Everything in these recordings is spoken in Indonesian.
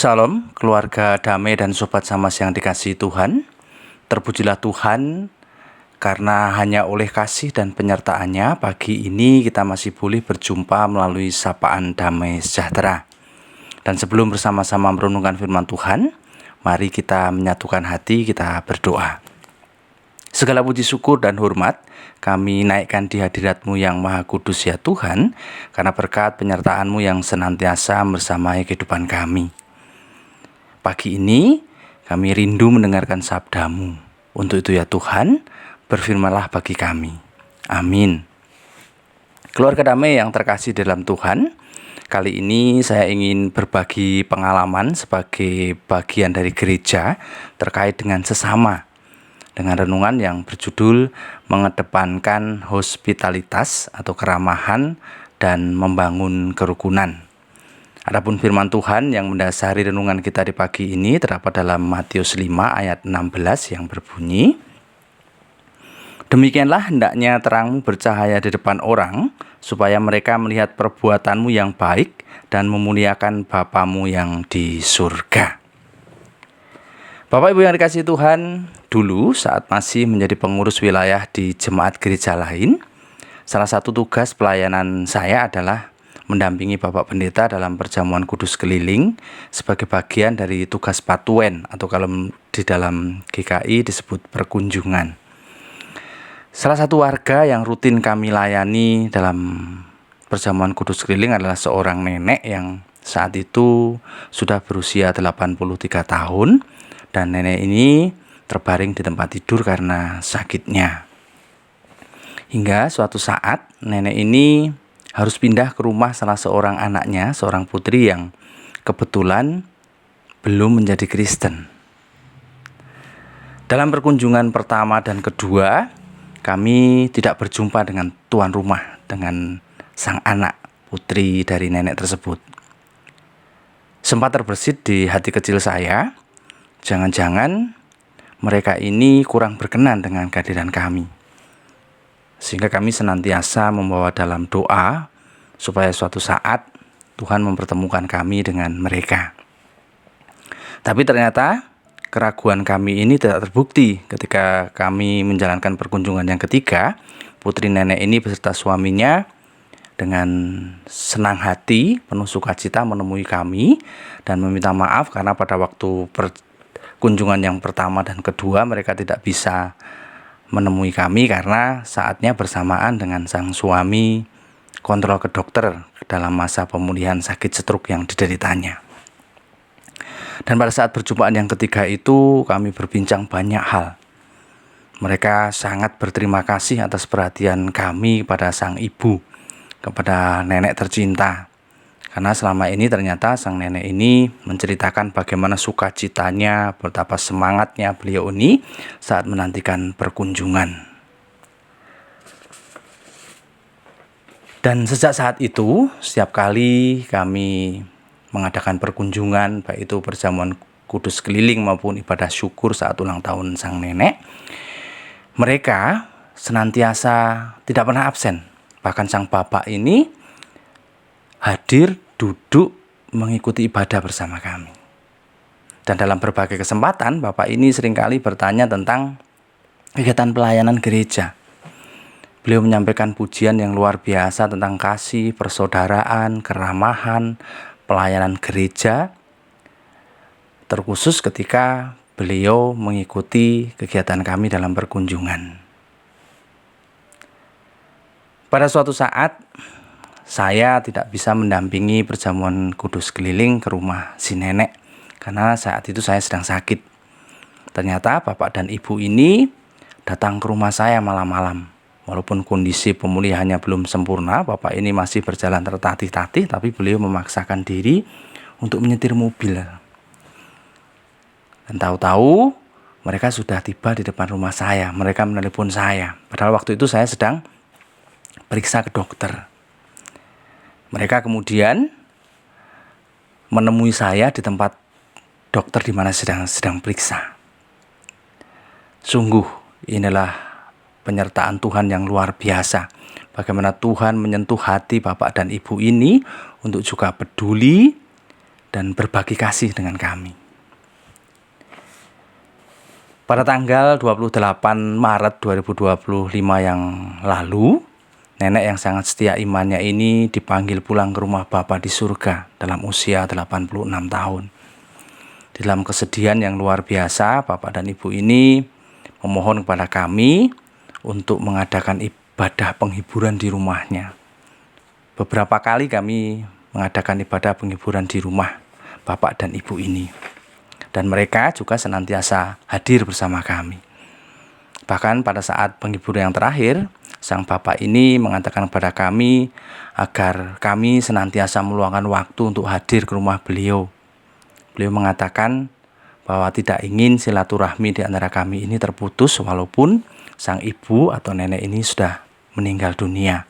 Salam, keluarga damai dan sobat Samas yang dikasihi Tuhan. Terpujilah Tuhan, karena hanya oleh kasih dan penyertaan-Nya pagi ini kita masih boleh berjumpa melalui sapaan damai sejahtera. Dan sebelum bersama-sama merenungkan firman Tuhan, mari kita menyatukan hati, kita berdoa. Segala puji syukur dan hormat kami naikkan di hadirat-Mu yang Maha Kudus ya Tuhan, karena berkat penyertaan-Mu yang senantiasa bersamai kehidupan kami. Pagi ini kami rindu mendengarkan sabda-Mu. Untuk itu ya Tuhan, berfirmanlah bagi kami. Amin. Keluarga damai yang terkasih dalam Tuhan, kali ini saya ingin berbagi pengalaman sebagai bagian dari gereja terkait dengan sesama, dengan renungan yang berjudul mengedepankan hospitalitas atau keramahan dan membangun kerukunan. Adapun firman Tuhan yang mendasari renungan kita di pagi ini terdapat dalam Matius 5 ayat 16 yang berbunyi, "Demikianlah hendaknya terangmu bercahaya di depan orang, supaya mereka melihat perbuatanmu yang baik dan memuliakan Bapamu yang di surga." Bapak Ibu yang dikasihi Tuhan, dulu saat masih menjadi pengurus wilayah di jemaat gereja lain, salah satu tugas pelayanan saya adalah mendampingi Bapak Pendeta dalam perjamuan kudus keliling sebagai bagian dari tugas patuen atau kalau di dalam GKI disebut perkunjungan. Salah satu warga yang rutin kami layani dalam perjamuan kudus keliling adalah seorang nenek yang saat itu sudah berusia 83 tahun dan nenek ini terbaring di tempat tidur karena sakitnya. Hingga suatu saat nenek ini harus pindah ke rumah salah seorang anaknya, seorang putri yang kebetulan belum menjadi Kristen. Dalam perkunjungan pertama dan kedua, kami tidak berjumpa dengan tuan rumah, dengan sang anak putri dari nenek tersebut. Sempat terbersit di hati kecil saya, jangan-jangan mereka ini kurang berkenan dengan kehadiran kami. Sehingga kami senantiasa membawa dalam doa supaya suatu saat Tuhan mempertemukan kami dengan mereka. Tapi ternyata keraguan kami ini tidak terbukti ketika kami menjalankan perkunjungan yang ketiga. Putri nenek ini beserta suaminya dengan senang hati, penuh sukacita menemui kami dan meminta maaf karena pada waktu perkunjungan yang pertama dan kedua mereka tidak bisa menemui kami karena saatnya bersamaan dengan sang suami kontrol ke dokter dalam masa pemulihan sakit stroke yang dideritanya. Dan pada saat perjumpaan yang ketiga itu kami berbincang banyak hal. Mereka sangat berterima kasih atas perhatian kami pada sang ibu, kepada nenek tercinta. Karena selama ini ternyata sang nenek ini menceritakan bagaimana sukacitanya, betapa semangatnya beliau ini saat menantikan perkunjungan. Dan sejak saat itu, setiap kali kami mengadakan perkunjungan, baik itu perjamuan kudus keliling maupun ibadah syukur saat ulang tahun sang nenek, mereka senantiasa tidak pernah absen. Bahkan sang bapak ini hadir, duduk, mengikuti ibadah bersama kami. Dan dalam berbagai kesempatan, Bapak ini seringkali bertanya tentang kegiatan pelayanan gereja. Beliau menyampaikan pujian yang luar biasa tentang kasih, persaudaraan, keramahan, pelayanan gereja, terkhusus ketika beliau mengikuti kegiatan kami dalam perkunjungan. Pada suatu saat, saya tidak bisa mendampingi perjamuan kudus keliling ke rumah si nenek karena saat itu saya sedang sakit. Ternyata bapak dan ibu ini datang ke rumah saya malam-malam. Walaupun kondisi pemulihannya belum sempurna, bapak ini masih berjalan tertatih-tatih, tapi beliau memaksakan diri untuk menyetir mobil. Dan tahu-tahu mereka sudah tiba di depan rumah saya. Mereka menelepon saya. Padahal waktu itu saya sedang periksa ke dokter. Mereka kemudian menemui saya di tempat dokter di mana sedang periksa. Sungguh inilah penyertaan Tuhan yang luar biasa. Bagaimana Tuhan menyentuh hati bapak dan ibu ini untuk juga peduli dan berbagi kasih dengan kami. Pada tanggal 28 Maret 2025 yang lalu, nenek yang sangat setia imannya ini dipanggil pulang ke rumah Bapa di surga dalam usia 86 tahun. Di dalam kesedihan yang luar biasa, Bapak dan Ibu ini memohon kepada kami untuk mengadakan ibadah penghiburan di rumahnya. Beberapa kali kami mengadakan ibadah penghiburan di rumah Bapak dan Ibu ini. Dan mereka juga senantiasa hadir bersama kami. Bahkan pada saat penghiburan yang terakhir, sang Bapak ini mengatakan kepada kami agar kami senantiasa meluangkan waktu untuk hadir ke rumah beliau. Beliau mengatakan bahwa tidak ingin silaturahmi di antara kami ini terputus walaupun sang ibu atau nenek ini sudah meninggal dunia.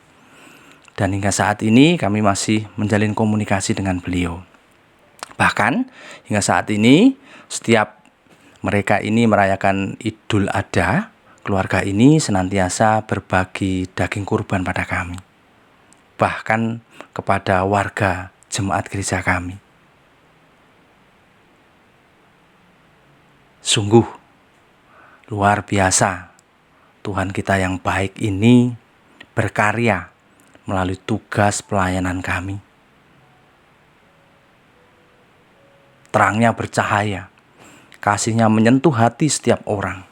Dan hingga saat ini kami masih menjalin komunikasi dengan beliau. Bahkan hingga saat ini setiap mereka ini merayakan Idul Adha, keluarga ini senantiasa berbagi daging kurban pada kami. Bahkan kepada warga jemaat gereja kami. Sungguh luar biasa Tuhan kita yang baik ini berkarya melalui tugas pelayanan kami. Terangnya bercahaya, kasihnya menyentuh hati setiap orang.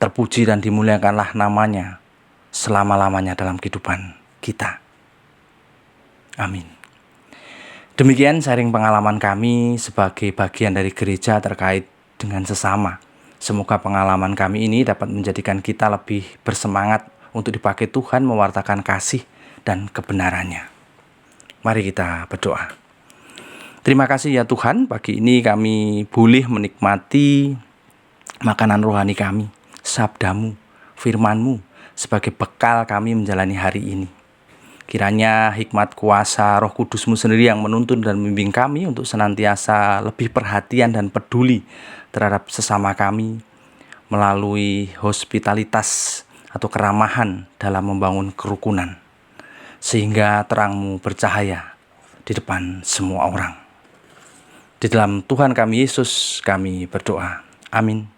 Terpuji dan dimuliakanlah namanya selama-lamanya dalam kehidupan kita. Amin. Demikian sharing pengalaman kami sebagai bagian dari gereja terkait dengan sesama. Semoga pengalaman kami ini dapat menjadikan kita lebih bersemangat untuk dipakai Tuhan mewartakan kasih dan kebenarannya. Mari kita berdoa. Terima kasih ya Tuhan, pagi ini kami boleh menikmati makanan rohani kami, sabdamu, firmanmu, sebagai bekal kami menjalani hari ini. Kiranya hikmat kuasa Roh Kudus-Mu sendiri yang menuntun dan membimbing kami untuk senantiasa lebih perhatian dan peduli terhadap sesama kami melalui hospitalitas atau keramahan dalam membangun kerukunan, sehingga terang-Mu bercahaya di depan semua orang. Di dalam Tuhan kami Yesus kami berdoa. Amin.